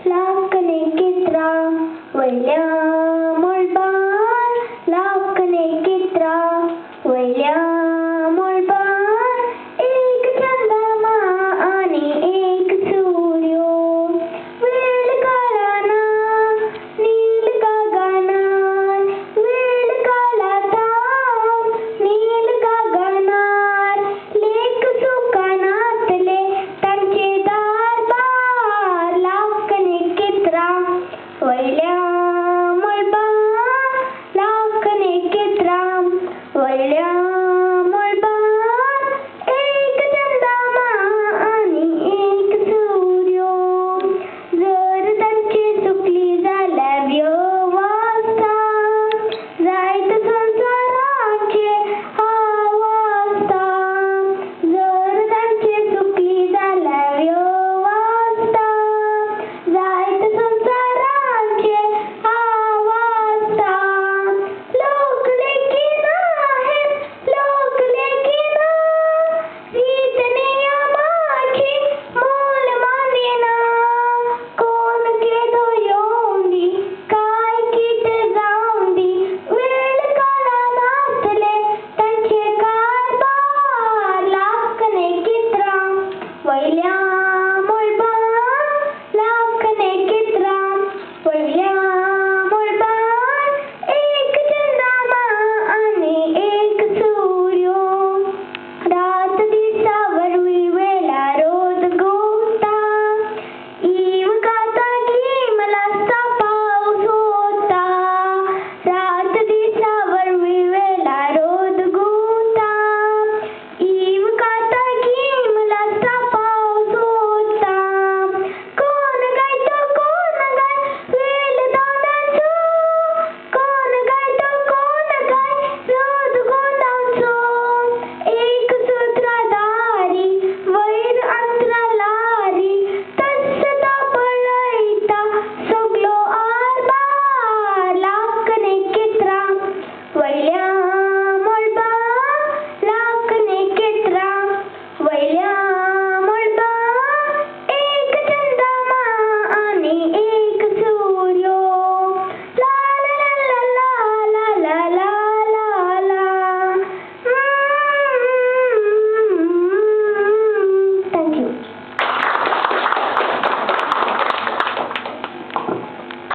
लाकने कित्रा वयल्या मोळपान लाकने कित्रा वयल्या मोळपान एक चंद्रमा आणि एक सूर्यो वेळ काळाना नील गगनार वेळ काळाचा नील गगनार लेक सुकानातले त्यांचे दारबार लाकने कित्रा वयल्या मोळपान लाकने कित्रा वयल्या मोळपान एक चंद्रमा आणि एक सूर्यो जर त्यांची चुकली जाल्यार व्यवस्था जायत संसाराचे अवस्था जर त्यांची चुकली जाल्यार व्यवस्था जायत संसाराचे अवस्था लोक लेकीन आहेत लोक लेकीन रीत नियमाची मोल मानेना कोण केलो येऊंदी काय कीट जाऊंदी वेळ काळानातले त्यांचे कारभार लाकने कित्रा वयल्या